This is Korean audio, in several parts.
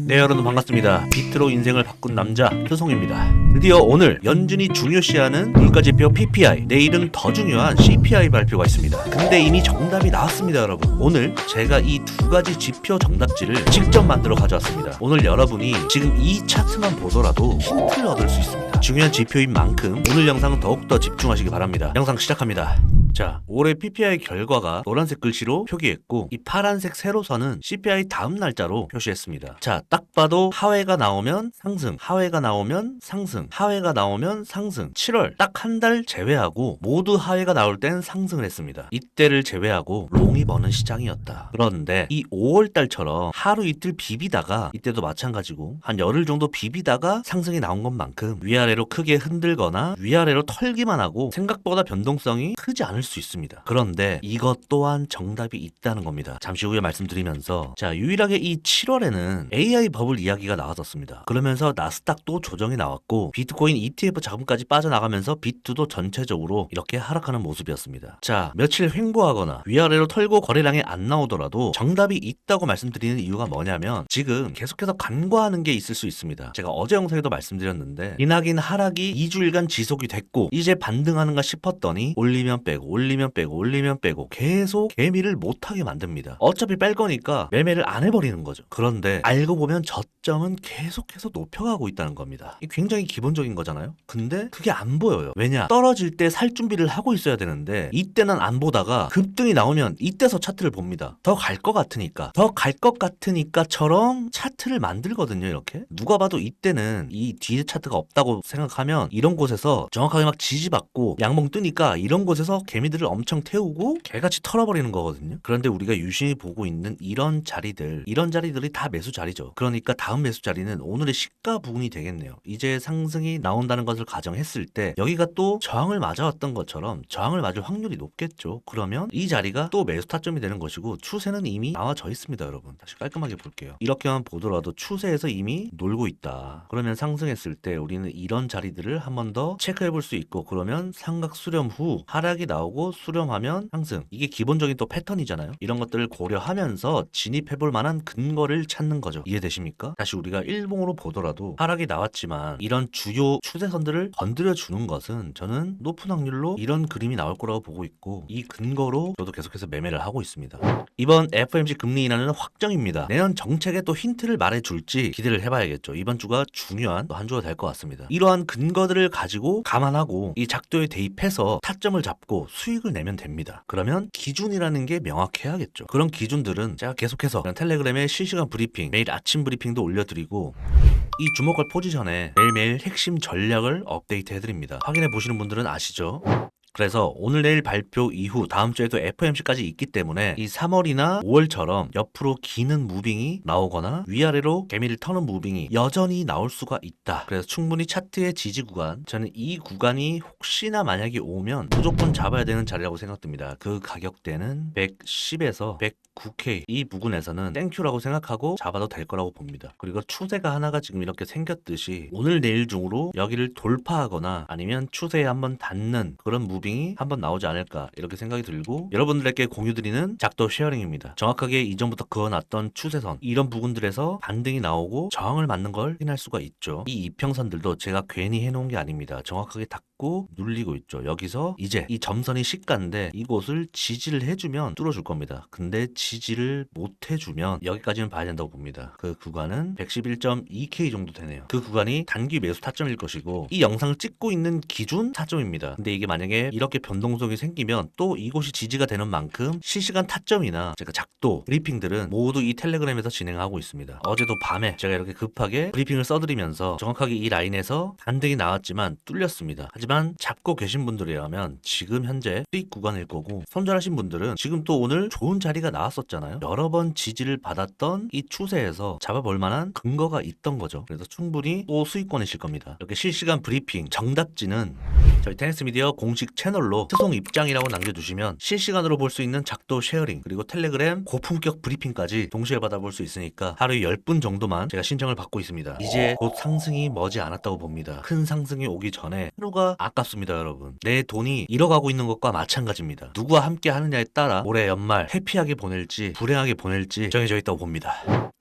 네, 여러분 반갑습니다. 비트로 인생을 바꾼 남자 효송입니다. 드디어 오늘 연준이 중요시하는 물가지표 PPI, 내일은 더 중요한 CPI 발표가 있습니다. 근데 이미 정답이 나왔습니다, 여러분. 오늘 제가 이 두 가지 지표 정답지를 직접 만들어 가져왔습니다. 오늘 여러분이 지금 이 차트만 보더라도 힌트를 얻을 수 있습니다. 중요한 지표인 만큼 오늘 영상은 더욱더 집중하시기 바랍니다. 영상 시작합니다. 자, 올해 PPI 결과가 노란색 글씨로 표기했고 이 파란색 세로선은 CPI 다음 날짜로 표시했습니다. 자, 딱 봐도 하회가 나오면 상승, 하회가 나오면 상승, 하회가 나오면 상승. 7월 딱 한 달 제외하고 모두 하회가 나올 땐 상승을 했습니다. 이때를 제외하고 롱이 버는 시장이었다. 그런데 이 5월 달처럼 하루 이틀 비비다가 이때도 마찬가지고 한 열흘 정도 비비다가 상승이 나온 것만큼 위아래로 크게 흔들거나 위아래로 털기만 하고 생각보다 변동성이 크지 않을 수 있습니다. 그런데 이것 또한 정답이 있다는 겁니다. 잠시 후에 말씀드리면서 자, 유일하게 이 7월에는 AI 버블 이야기가 나왔었습니다. 그러면서 나스닥도 조정이 나왔고 비트코인 ETF 자금까지 빠져나가면서 비트도 전체적으로 이렇게 하락하는 모습이었습니다. 자, 며칠 횡보하거나 위아래로 털고 거래량이 안 나오더라도 정답이 있다고 말씀드리는 이유가 뭐냐면 지금 계속해서 간과하는 게 있을 수 있습니다. 제가 어제 영상에도 말씀드렸는데 기나긴 하락이 2주일간 지속이 됐고 이제 반등하는가 싶었더니 올리면 빼고 올리면 빼고 올리면 빼고 계속 개미를 못하게 만듭니다. 어차피 뺄 거니까 매매를 안 해버리는 거죠. 그런데 알고 보면 저점은 계속해서 높여가고 있다는 겁니다. 이게 굉장히 기본적인 거잖아요. 근데 그게 안 보여요. 왜냐? 떨어질 때 살 준비를 하고 있어야 되는데 이때는 안 보다가 급등이 나오면 이때서 차트를 봅니다. 더 갈 것 같으니까. 더 갈 것 같으니까처럼 차트를 만들거든요. 이렇게. 누가 봐도 이때는 이 뒤에 차트가 없다고 생각하면 이런 곳에서 정확하게 막 지지받고 양봉 뜨니까 이런 곳에서 개미들을 엄청 태우고 개같이 털어버리는 거거든요. 그런데 우리가 유심히 보고 있는 이런 자리들이 다 매수 자리죠. 그러니까 다음 매수 자리는 오늘의 시가 부근이 되겠네요. 이제 상승이 나온다는 것을 가정했을 때 여기가 또 저항을 맞아왔던 것처럼 저항을 맞을 확률이 높겠죠. 그러면 이 자리가 또 매수 타점이 되는 것이고 추세는 이미 나와져 있습니다, 여러분. 다시 깔끔하게 볼게요. 이렇게만 보더라도 추세에서 이미 놀고 있다. 그러면 상승했을 때 우리는 이런 자리들을 한 번 더 체크해 볼 수 있고 그러면 삼각 수렴 후 하락이 나오고 수렴하면 상승. 이게 기본적인 또 패턴이잖아요. 이런 것들을 고려하면서 진입해 볼 만한 근거를 찾는 거죠. 이해되십니까? 다시 우리가 일봉으로 보더라도 하락이 나왔지만 이런 주요 추세선들을 건드려 주는 것은 저는 높은 확률로 이런 그림이 나올 거라고 보고 있고 이 근거로 저도 계속해서 매매를 하고 있습니다. 이번 FOMC 금리 인하는 확정입니다. 내년 정책에 또 힌트를 말해줄지 기대를 해봐야겠죠. 이번 주가 중요한 한 주가 될 것 같습니다. 이러한 근거들을 가지고 감안하고 이 작도에 대입해서 타점을 잡고 수익을 내면 됩니다. 그러면 기준이라는 게 명확해야겠죠. 그런 기준들은 제가 계속해서 텔레그램에 실시간 브리핑, 매일 아침 브리핑도 올려드리고 이 주목할 포지션에 매일매일 핵심 전략을 업데이트 해드립니다. 확인해 보시는 분들은 아시죠? 그래서 오늘 내일 발표 이후 다음 주에도 FOMC까지 있기 때문에 이 3월이나 5월처럼 옆으로 기는 무빙이 나오거나 위아래로 개미를 터는 무빙이 여전히 나올 수가 있다. 그래서 충분히 차트의 지지 구간, 저는 이 구간이 혹시나 만약에 오면 무조건 잡아야 되는 자리라고 생각됩니다. 그 가격대는 110에서 109K 이 부근에서는 땡큐라고 생각하고 잡아도 될 거라고 봅니다. 그리고 추세가 하나가 지금 이렇게 생겼듯이 오늘 내일 중으로 여기를 돌파하거나 아니면 추세에 한번 닿는 그런 무빙 이 한번 나오지 않을까 이렇게 생각이 들고 여러분들에게 공유드리는 작도 쉐어링입니다. 정확하게 이전부터 그어놨던 추세선 이런 부분들에서 반등이 나오고 저항을 맞는 걸 확인할 수가 있죠. 이 이평선들도 제가 괜히 해놓은 게 아닙니다. 정확하게 닫고 눌리고 있죠. 여기서 이제 이 점선이 시가인데 이곳을 지지를 해주면 뚫어줄 겁니다. 근데 지지를 못 해주면 여기까지는 봐야 된다고 봅니다. 그 구간은 111.2K 정도 되네요. 그 구간이 단기 매수 타점일 것이고 이 영상을 찍고 있는 기준 타점입니다. 근데 이게 만약에 이렇게 변동성이 생기면 또 이곳이 지지가 되는 만큼 실시간 타점이나 제가 작도 브리핑들은 모두 이 텔레그램에서 진행하고 있습니다. 어제도 밤에 제가 이렇게 급하게 브리핑을 써드리면서 정확하게 이 라인에서 반등이 나왔지만 뚫렸습니다. 하지만 잡고 계신 분들이라면 지금 현재 수익 구간일 거고 손절하신 분들은 지금 또 오늘 좋은 자리가 나왔었잖아요. 여러 번 지지를 받았던 이 추세에서 잡아볼 만한 근거가 있던 거죠. 그래서 충분히 또 수익권이실 겁니다. 이렇게 실시간 브리핑 정답지는 저희 테니스 미디어 공식 채널로 수송 입장이라고 남겨주시면 실시간으로 볼 수 있는 작도 쉐어링 그리고 텔레그램 고품격 브리핑까지 동시에 받아볼 수 있으니까 하루에 10분 정도만 제가 신청을 받고 있습니다. 이제 곧 상승이 머지 않았다고 봅니다. 큰 상승이 오기 전에 하루가 아깝습니다, 여러분. 내 돈이 잃어가고 있는 것과 마찬가지입니다. 누구와 함께 하느냐에 따라 올해 연말 해피하게 보낼지 불행하게 보낼지 정해져 있다고 봅니다.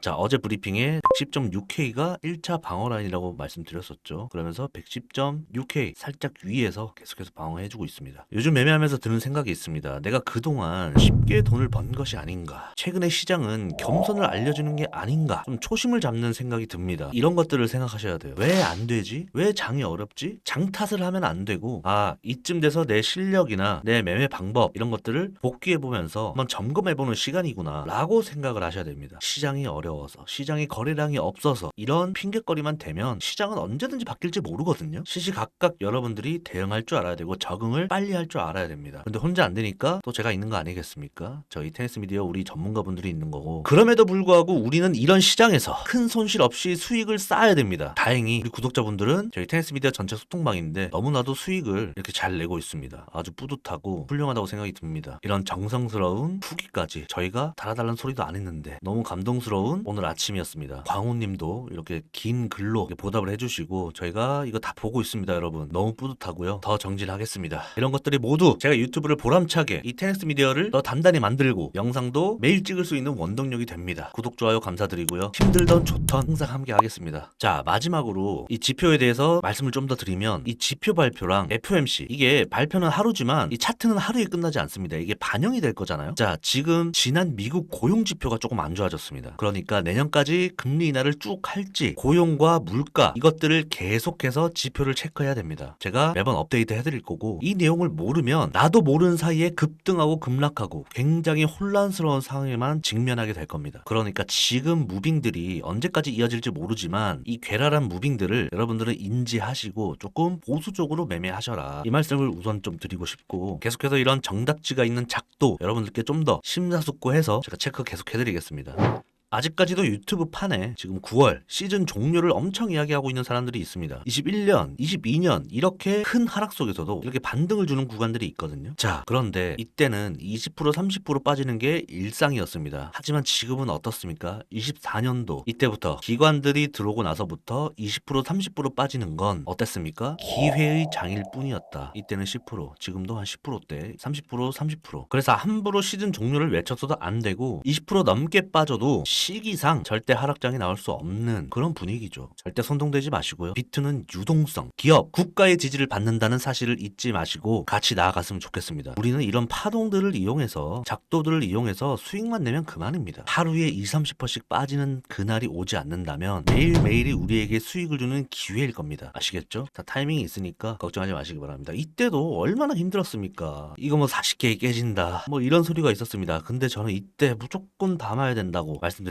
자, 어제 브리핑에 110.6K가 1차 방어 라인이라고 말씀드렸었죠. 그러면서 110.6K 살짝 위에서 계속해서 방어해주고 있습니다. 요즘 매매하면서 드는 생각이 있습니다. 내가 그동안 쉽게 돈을 번 것이 아닌가, 최근에 시장은 겸손을 알려주는 게 아닌가, 좀 초심을 잡는 생각이 듭니다. 이런 것들을 생각하셔야 돼요. 왜 안 되지? 왜 장이 어렵지? 장 탓을 하면 안 되고, 이쯤 돼서 내 실력이나 내 매매 방법 이런 것들을 복귀해보면서 한번 점검해보는 시간이구나 라고 생각을 하셔야 됩니다. 시장이 어려워서, 시장에 거래량이 없어서 이런 핑계거리만 대면 시장은 언제든지 바뀔지 모르거든요. 시시각각 여러분들이 대응할 줄 알아야 되고 적응을 빨리 할 줄 알아야 됩니다. 근데 혼자 안 되니까 또 제가 있는 거 아니겠습니까? 저희 테니스 미디어 우리 전문가분들이 있는 거고, 그럼에도 불구하고 우리는 이런 시장에서 큰 손실 없이 수익을 쌓아야 됩니다. 다행히 우리 구독자분들은 저희 테니스 미디어 전체 소통방인데 너무나도 수익을 이렇게 잘 내고 있습니다. 아주 뿌듯하고 훌륭하다고 생각이 듭니다. 이런 정성스러운 후기까지 저희가 달아달라는 소리도 안 했는데 너무 감동스러운 오늘 아침이었습니다. 광호님도 이렇게 긴 글로 보답을 해주시고 저희가 이거 다 보고 있습니다. 여러분 너무 뿌듯하고요. 더 정진하겠습니다. 이런 것들이 모두 제가 유튜브를 보람차게 이 테니스 미디어를 더 단단히 만들고 영상도 매일 찍을 수 있는 원동력이 됩니다. 구독, 좋아요 감사드리고요. 힘들던 좋던 항상 함께 하겠습니다. 자, 마지막으로 이 지표에 대해서 말씀을 좀 더 드리면, 이 지표 발표랑 FOMC 이게 발표는 하루지만 이 차트는 하루에 끝나지 않습니다. 이게 반영이 될 거잖아요. 자, 지금 지난 미국 고용 지표가 조금 안 좋아졌습니다. 그러니까 내년까지 금리 인하를 쭉 할지, 고용과 물가 이것들을 계속해서 지표를 체크해야 됩니다. 제가 매번 업데이트 해드릴 거고, 이 내용을 모르면 나도 모르는 사이에 급등하고 급락하고 굉장히 혼란스러운 상황에만 직면하게 될 겁니다. 그러니까 지금 무빙들이 언제까지 이어질지 모르지만 이 괴랄한 무빙들을 여러분들은 인지하시고 조금 보수적으로 매매하셔라, 이 말씀을 우선 좀 드리고 싶고, 계속해서 이런 정답지가 있는 작도 여러분들께 좀 더 심사숙고해서 제가 체크 계속 해드리겠습니다. 아직까지도 유튜브 판에 지금 9월 시즌 종료를 엄청 이야기하고 있는 사람들이 있습니다. 21년, 22년 이렇게 큰 하락 속에서도 이렇게 반등을 주는 구간들이 있거든요. 자, 그런데 이때는 20% 30% 빠지는 게 일상이었습니다. 하지만 지금은 어떻습니까? 24년도 이때부터 기관들이 들어오고 나서부터 20% 30% 빠지는 건 어땠습니까? 기회의 장일 뿐이었다. 이때는 10%, 지금도 한 10%대, 30% 30%. 그래서 함부로 시즌 종료를 외쳤어도 안 되고 20% 넘게 빠져도 시기상 절대 하락장이 나올 수 없는 그런 분위기죠. 절대 선동되지 마시고요. 비트는 유동성, 기업, 국가의 지지를 받는다는 사실을 잊지 마시고 같이 나아갔으면 좋겠습니다. 우리는 이런 파동들을 이용해서, 작도들을 이용해서 수익만 내면 그만입니다. 하루에 20-30%씩 빠지는 그날이 오지 않는다면 매일매일이 우리에게 수익을 주는 기회일 겁니다. 아시겠죠? 다 타이밍이 있으니까 걱정하지 마시기 바랍니다. 이때도 얼마나 힘들었습니까? 이거 뭐 40개 깨진다 뭐 이런 소리가 있었습니다. 근데 저는 이때 무조건 담아야 된다고 말씀드렸었죠.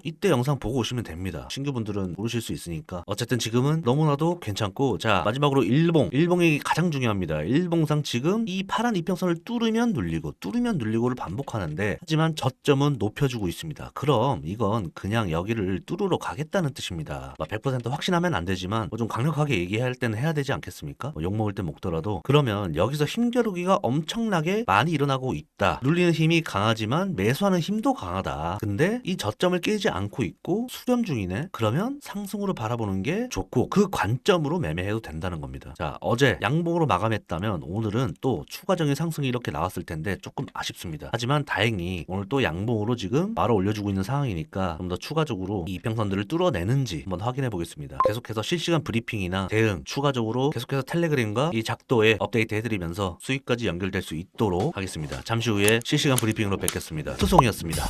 이때 영상 보고 오시면 됩니다. 신규분들은 모르실 수 있으니까. 어쨌든 지금은 너무나도 괜찮고, 자, 마지막으로 일봉이 가장 중요합니다. 일봉상 지금 이 파란 이평선을 뚫으면 눌리고를 반복하는데, 하지만 저점은 높여주고 있습니다. 그럼 이건 그냥 여기를 뚫으러 가겠다는 뜻입니다. 100% 확신하면 안 되지만 좀 강력하게 얘기할 때는 해야 되지 않겠습니까? 욕먹을 땐 먹더라도. 그러면 여기서 힘겨루기가 엄청나게 많이 일어나고 있다. 눌리는 힘이 강하지만 매수하는 힘도 강하다. 근데 이 저점을 깨지 않고 있고 수렴 중이네. 그러면 상승으로 바라보는 게 좋고 그 관점으로 매매해도 된다는 겁니다. 자, 어제 양봉으로 마감했다면 오늘은 또 추가적인 상승이 이렇게 나왔을 텐데 조금 아쉽습니다. 하지만 다행히 오늘 또 양봉으로 지금 바로 올려주고 있는 상황이니까 좀 더 추가적으로 이 이평선들을 뚫어내는지 한번 확인해 보겠습니다. 계속해서 실시간 브리핑이나 대응 추가적으로 계속해서 텔레그램과 이 작도에 업데이트 해드리면서 수익까지 연결될 수 있도록 하겠습니다. 잠시 후에 실시간 브리핑으로 뵙겠습니다. 투송이었습니다.